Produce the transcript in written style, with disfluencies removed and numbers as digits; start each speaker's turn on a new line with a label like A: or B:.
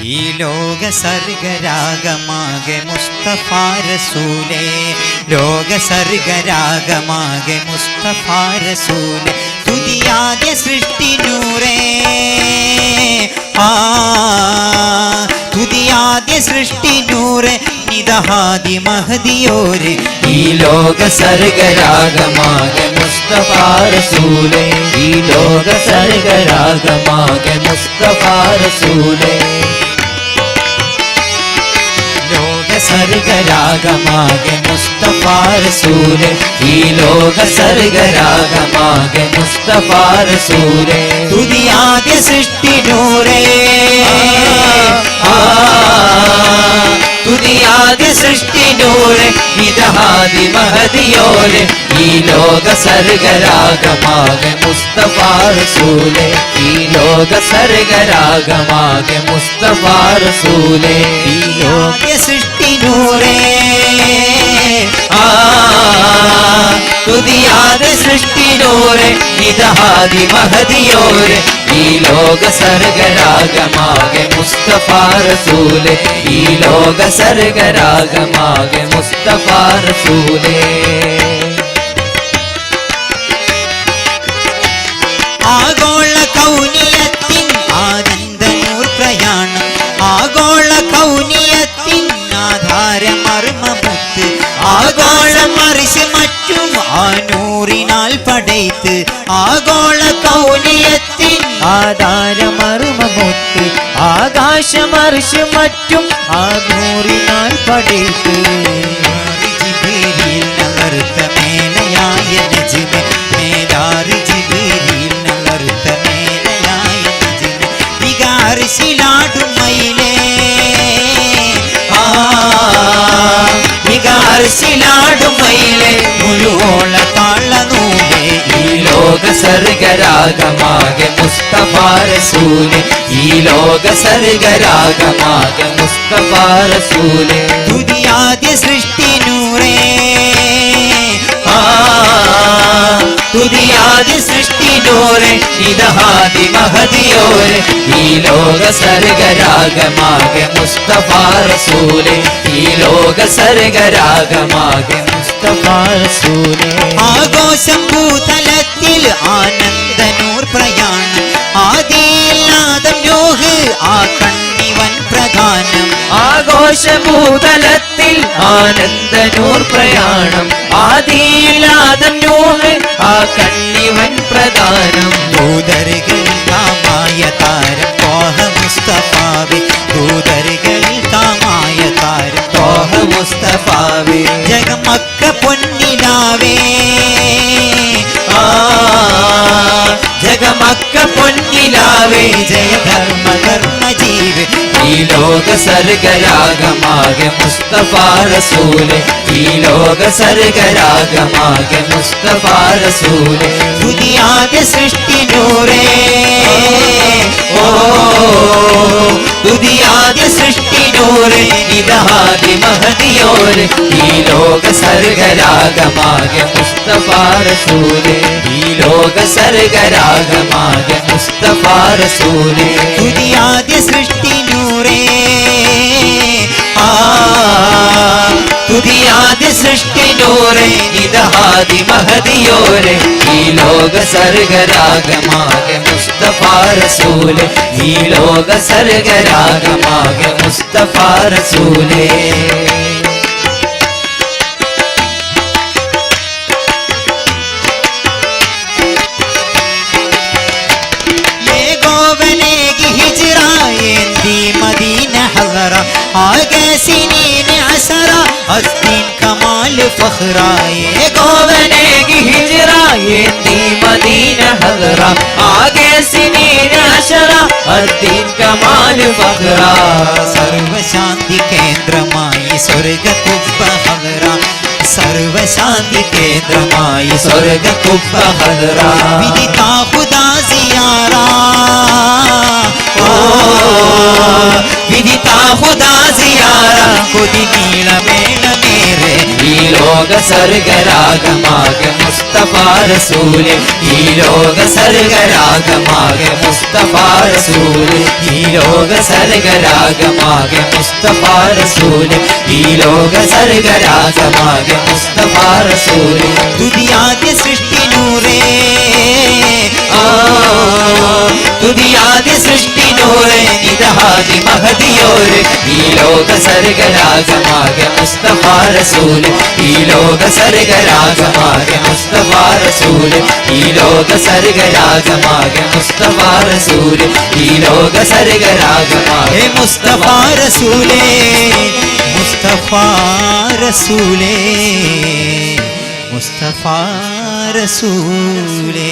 A: ഈ ലോക സർഗരാഗമാകെ മുസ്തഫ റസൂലേ, ലോക സർഗരാഗമാകെ മുസ്തഫ റസൂലേ, തുതിയാദ്യ സൃഷ്ടി നൂറേ, തുതിയാദ്യ സൃഷ്ടി നൂറേ, നിദഹാദി മഹദിയോരെ,
B: ഈ ലോക സർഗരാഗമാകെ മുസ്തഫ റസൂലേ, ഈ ലോക സർഗരാഗമാകെ മുസ്തഫ റസൂലേ, ലോക സർഗരാഗമാകെ മുസ്തഫ റസൂലേ, ഈ ലോക സർഗരാഗമാകെ മുസ്തഫ റസൂലേ,
A: തുതിയാദ്യ സൃഷ്ടി നൂറേ,
B: തുതിയാദ്യ സൃഷ്ടി നൂറേ, നിദഹാദി മഹദിയോരെ, ഈ ലോക സർഗരാഗമാകെ മുസ്തഫ റസൂലേ, ഈ ലോക സർഗരാഗമാകെ മുസ്തഫ റസൂലേ,
A: ഈ ലോക സൃഷ്ടി നൂറേ,
B: തുതിയാദ്യ സൃഷ്ടി നൂറേ, നിദഹാദി മഹദിയോരെ, ഈ ലോക സർഗരാഗമാകെ മുസ്തഫ റസൂലേ, ഈ ലോക സർഗരാഗമാകെ മുസ്തഫ റസൂലേ.
A: ആഗോള കൗനിയത്തിൻ ആനന്ദനൂർ പ്രയാണം, ആഗോള കൗനിയത്തിൻ ആധാരമർമ്മമുത്ത്, ആഗോളം അറിസ് മറ്റും ആനൂറിനാൽ പടയ്ത്ത്, ആഗോള കൗനിയത്തിൻ
B: ആധാരമർമ്മമുത്ത്, ആകാശമർശ് മറ്റും ആനൂറിനാൽ പടയ്ത്ത്,
A: ജിബ്രീൽ നഗർത്ത മേലയായ നജ്മെ, മേലാറ് ജിബ്രീൽ നഗർത്ത മേലയായ നജ്മെ, വികാർശിലാടും മയിലേ, വികാർശിലാടും മയിലേ, മുഴുവോള താളനൂലേ,
B: ഈ ലോക സർഗരാഗമാകെ മുസ്തഫ റസൂലേ, ഈ ലോക സർഗരാഗമാകെ മുസ്തഫ റസൂലേ,
A: തുതിയാദ്യ സൃഷ്ടി നൂറേ,
B: തുതിയാദ്യ സൃഷ്ടി നൂറേ, നിദഹാദി മഹദിയോരെ, ഈ ലോക സർഗരാഗമാകെ മുസ്തഫ റസൂലേ, ഈ ലോക സർഗരാഗമാകെ മുസ്തഫ റസൂലേ.
A: ആഘോഷം ഭൂതലത്തിൽ ആനന്ദനൂർ പ്രയാണം, ആദിയില്ലാദം നോഹ് ആ കണ്ണിവൻ പ്രധാനം,
B: ആഘോഷഭൂതലത്തിൽ ആനന്ദനൂർ പ്രയാണം, ആദിയിലാദം നോഹ് ആ കണ്ണിവൻ പ്രധാനം,
A: ദൂതറുകളിൽ കാമായ താരം ത്വാഹ മുസ്തഫാവേ, ദൂതറുകളിൽ കാമായ താരം ത്വാഹ മുസ്തഫാവേ, ജഗമക്ക പൊന്നിലാവേ,
B: ജഗമക്ക പൊന്നിലാവേ,
A: ജയധർമ്മ ധർമ്മ ജീവേ,
B: ഈ ലോക സർഗരാഗമാകെ മുസ്തഫ റസൂലേ, ഈ ലോക സർഗരാഗമാകെ മുസ്തഫ റസൂലേ,
A: തുതിയാദ്യ സൃഷ്ടി നൂറേ, തുതിയാദ്യ സൃഷ്ടി നൂറേ, നിദഹാദി മഹദിയോരെ,
B: ഈ ലോക സർഗരാഗമാകെ മുസ്തഫ റസൂലേ, ഈ ലോക സർഗരാഗമാകെ മുസ്തഫ റസൂലേ,
A: തുതിയാദ്യ സൃഷ്ടി നൂറേ,
B: തുതിയാദ്യ സൃഷ്ടി നൂറേ, നിദഹാദി മഹദിയോരെ, ഈ ലോക സർഗരാഗമാകെ മുസ്തഫ റസൂലേ, ഈ ലോക സർഗരാഗമാകെ മുസ്തഫ റസൂലേ.
A: मदीन हज़रा आगे सीनीन असरा अस्तीन कमाल फखरा, ये
B: गोवने की हिजरा ये दी मदीना हज़रा आगे सीनीन अशरा अस्तीन कमाल फखरा,
A: सर्व शांति केंद्रमाई स्वर्ग कुब्ब हज़रा, सर्व शांति केंद्रमाई
B: स्वर्ग कुब्ब हज़रा,
A: विदिता खुदा जियारा,
B: विदिता खुदा जियारा,
A: खुद नील मेल मेरे,
B: ఈ లోక ലോക സർഗരാഗമാകെ മുസ്തഫ റസൂല് ഈ ലോക സർഗരാഗമാകെ മുസ്തഫ റസൂല് ഈ ലോക സർഗരാഗമാകെ മുസ്തഫ റസൂല് ഈ ലോക സർഗരാഗമാകെ മുസ്തഫ റസൂല്
A: തുതിയാദ്യ സൃഷ്ടി നൂറേ
B: തുതിയാദ്യ സൃഷ്ടി നൂറ് നിദഹാദി മഹദിയോര് ഈ ലോക സർഗരാഗമാകെ മുസ്തഫ റസൂല് ഈ ലോക സർഗരാഗമാകെ മുസ്തഫ റസൂല് ഈ ലോക സർഗരാഗമാകെ മുസ്തഫ റസൂല് ഈ ലോക സർഗരാഗമാകെ
A: മുസ്തഫ റസൂലേ മുസ്തഫ റസൂലേ മുസ്തഫ റസൂലേ